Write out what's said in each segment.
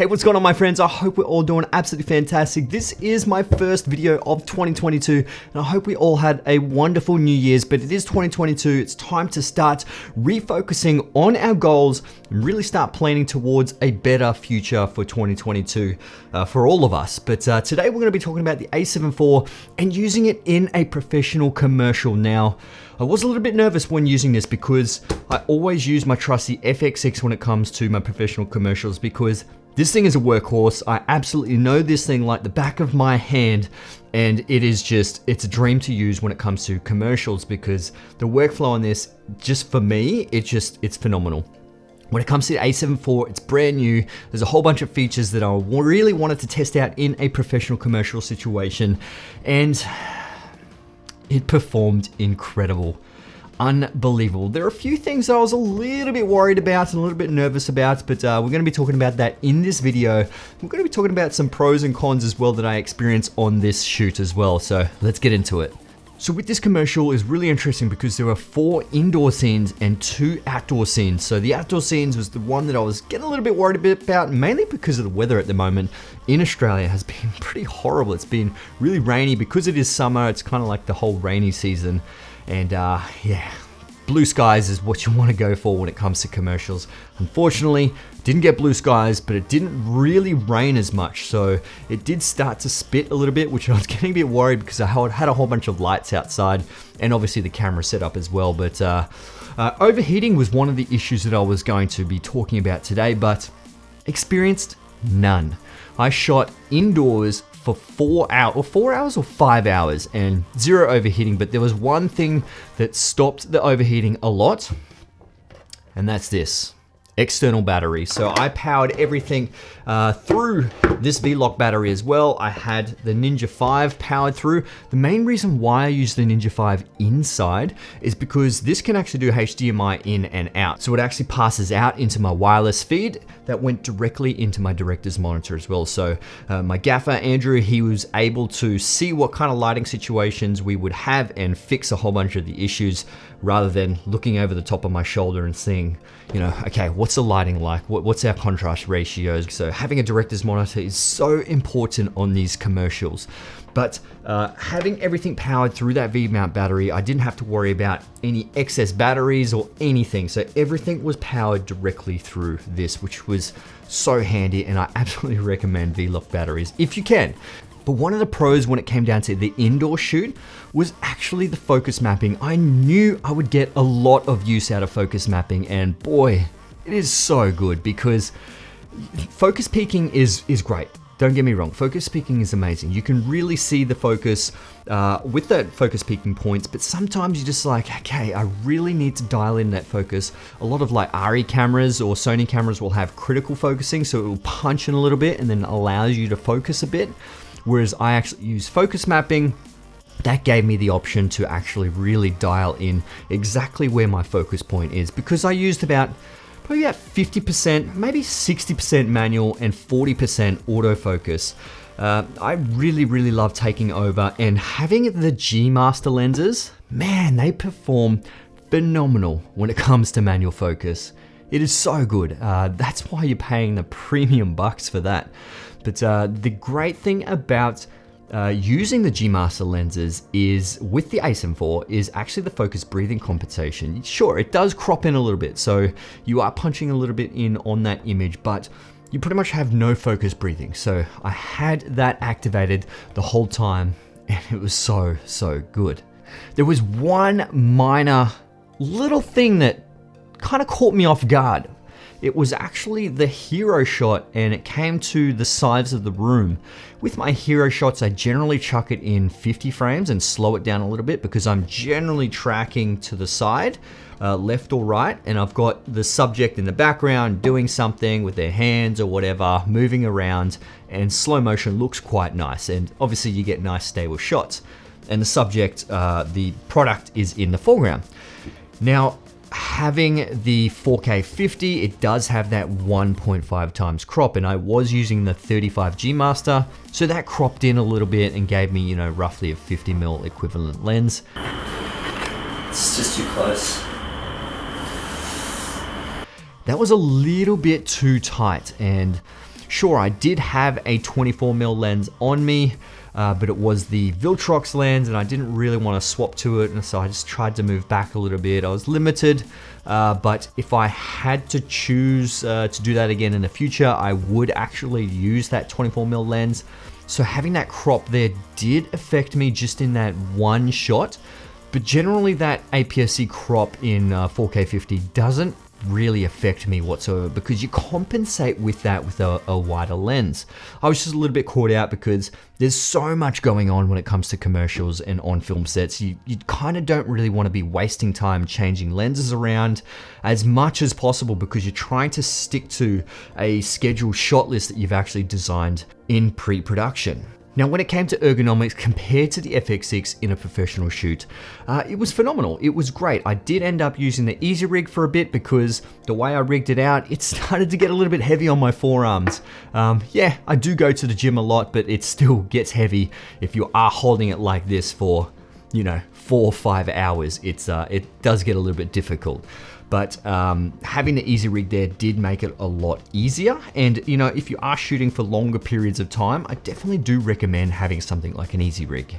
Hey, what's going on, my friends? I hope we're all doing absolutely fantastic. This is my first video of 2022, and I hope we all had a wonderful New Year's, but it is 2022. It's time to start refocusing on our goals and really start planning towards a better future for 2022 for all of us. But today we're going to be talking about the A7 IV and using it in a professional commercial. Now, I was a little bit nervous when using this because I always use my trusty FX6 when it comes to my professional commercials because this thing is a workhorse. I absolutely know this thing like the back of my hand, and it's a dream to use when it comes to commercials because the workflow on this, just for me, it's phenomenal. When it comes to the A7 IV, it's brand new. There's a whole bunch of features that I really wanted to test out in a professional commercial situation, and it performed incredible. Unbelievable. There are a few things that I was a little bit worried about and a little bit nervous about, but we're going to be talking about that in this video. We're going to be talking about some pros and cons as well that I experienced on this shoot as well. So let's get into it. So with this commercial is really interesting because there are 4 indoor scenes and 2 outdoor scenes. So the outdoor scenes was the one that I was getting a little bit worried about, mainly because of the weather at the moment in Australia has been pretty horrible. It's been really rainy because it is summer. It's kind of like the whole rainy season. And yeah, blue skies is what you want to go for when it comes to commercials. Unfortunately, didn't get blue skies, but it didn't really rain as much. So it did start to spit a little bit, which I was getting a bit worried because I had a whole bunch of lights outside and obviously the camera setup as well. But overheating was one of the issues that I was going to be talking about today, but experienced none. I shot indoors for 4 hours or 5 hours and 0 overheating, but there was one thing that stopped the overheating a lot, and that's this external battery. So I powered everything through this V-Lock battery as well. I had the Ninja 5 powered through. The main reason why I use the Ninja 5 inside is because this can actually do HDMI in and out. So it actually passes out into my wireless feed that went directly into my director's monitor as well. So my gaffer, Andrew, he was able to see what kind of lighting situations we would have and fix a whole bunch of the issues rather than looking over the top of my shoulder and seeing, you know, okay, what's the lighting like? What's our contrast ratios? So having a director's monitor is so important on these commercials. But having everything powered through that V-mount battery, I didn't have to worry about any excess batteries or anything. So everything was powered directly through this, which was so handy, and I absolutely recommend V-Lock batteries if you can. But one of the pros when it came down to the indoor shoot was actually the focus mapping. I knew I would get a lot of use out of focus mapping, and boy, it is so good because focus peaking is great. Don't get me wrong, focus peaking is amazing. You can really see the focus with that focus peaking points, but sometimes you're just like, okay, I really need to dial in that focus. A lot of like ARRI cameras or Sony cameras will have critical focusing, so it will punch in a little bit and then allows you to focus a bit. Whereas I actually use focus mapping. That gave me the option to actually really dial in exactly where my focus point is, because I used probably about 50%, maybe 60% manual and 40% autofocus. I really love taking over, and having the G Master lenses, man, they perform phenomenal when it comes to manual focus. It is so good. That's why you're paying the premium bucks for that. But the great thing about using the G Master lenses is with the A7 IV is actually the focus breathing compensation. Sure, it does crop in a little bit, so you are punching a little bit in on that image, but you pretty much have no focus breathing. So I had that activated the whole time, and it was so good. There was one minor little thing that kind of caught me off guard. It was actually the hero shot, and it came to the size of the room. With my hero shots, I generally chuck it in 50 frames and slow it down a little bit because I'm generally tracking to the side, left or right, and I've got the subject in the background doing something with their hands or whatever, moving around, and slow motion looks quite nice, and obviously you get nice stable shots. And the subject, the product, is in the foreground. Now, having the 4K 50, it does have that 1.5 times crop, and I was using the 35 G Master, so that cropped in a little bit and gave me, you know, roughly a 50mm equivalent lens. It's just too close. That was a little bit too tight, and Sure, I did have a 24mm lens on me, but it was the Viltrox lens and I didn't really want to swap to it, and so I just tried to move back a little bit. I was limited, but if I had to choose to do that again in the future, I would actually use that 24mm lens. So having that crop there did affect me just in that one shot, but generally that APS-C crop in 4K 50 doesn't really affect me whatsoever because you compensate with that with a wider lens. I was just a little bit caught out because there's so much going on when it comes to commercials and on film sets. You kind of don't really want to be wasting time changing lenses around as much as possible because you're trying to stick to a scheduled shot list that you've actually designed in pre-production. Now, when it came to ergonomics compared to the FX6 in a professional shoot, it was phenomenal. It was great. I did end up using the Easy Rig for a bit because the way I rigged it out, it started to get a little bit heavy on my forearms. Yeah, I do go to the gym a lot, but it still gets heavy if you are holding it like this for, 4 or 5 hours. It does get a little bit difficult. But having the Easy Rig there did make it a lot easier. And if you are shooting for longer periods of time, I definitely do recommend having something like an Easy Rig.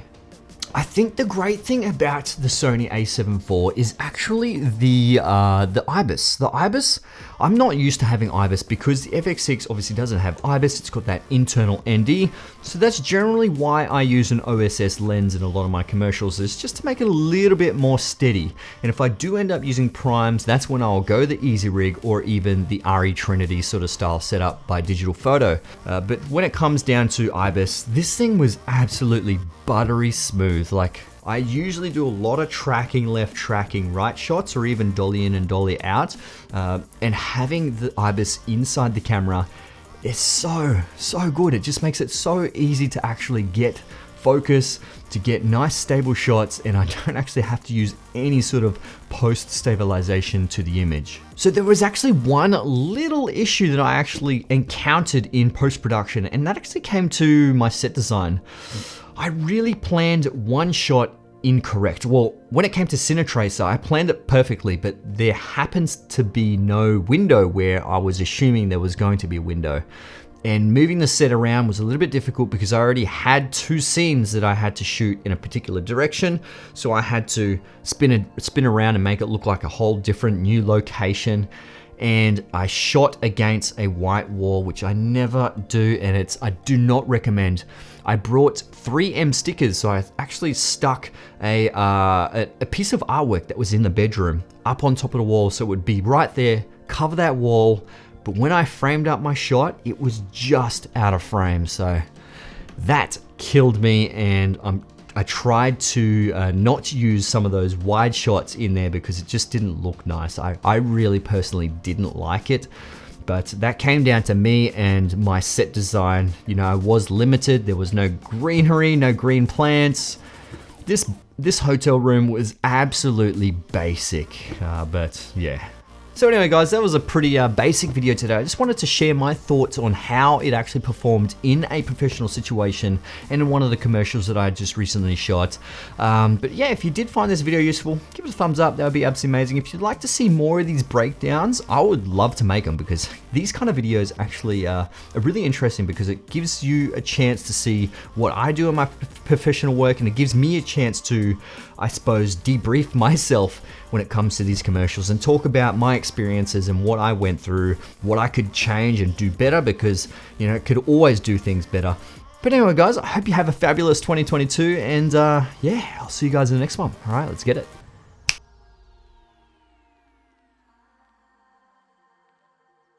I think the great thing about the Sony a7 IV is actually the IBIS. The IBIS, I'm not used to having IBIS because the FX6 obviously doesn't have IBIS. It's got that internal ND. So that's generally why I use an OSS lens in a lot of my commercials, is just to make it a little bit more steady. And if I do end up using primes, that's when I'll go the Easy Rig or even the RE Trinity sort of style setup by Digital Photo. But when it comes down to IBIS, this thing was absolutely buttery smooth. Like, I usually do a lot of tracking left, tracking right shots, or even dolly in and dolly out. And having the IBIS inside the camera is so good. It just makes it so easy to actually get focus, to get nice stable shots, and I don't actually have to use any sort of post stabilization to the image. So there was actually one little issue that I actually encountered in post-production, and that actually came to my set design. I really planned one shot incorrect. Well, when it came to Cinetracer, I planned it perfectly, but there happens to be no window where I was assuming there was going to be a window. And moving the set around was a little bit difficult because I already had 2 scenes that I had to shoot in a particular direction. So I had to spin around and make it look like a whole different new location. And I shot against a white wall, which I never do, and I do not recommend. I brought 3M stickers, so I actually stuck a piece of artwork that was in the bedroom up on top of the wall, so it would be right there, cover that wall. But when I framed up my shot, it was just out of frame, so that killed me. And I tried to not use some of those wide shots in there because it just didn't look nice. I really personally didn't like it, but that came down to me and my set design. I was limited. There was no greenery, no green plants. This hotel room was absolutely basic, but yeah. So anyway guys, that was a pretty basic video today. I just wanted to share my thoughts on how it actually performed in a professional situation and in one of the commercials that I just recently shot. But yeah, if you did find this video useful, give it a thumbs up. That would be absolutely amazing. If you'd like to see more of these breakdowns, I would love to make them because these kind of videos actually are really interesting because it gives you a chance to see what I do in my professional work, and it gives me a chance to, I suppose, debrief myself when it comes to these commercials and talk about my experiences and what I went through, what I could change and do better, because it could always do things better. But anyway guys, I hope you have a fabulous 2022, and yeah, I'll see you guys in the next one. All right, let's get it.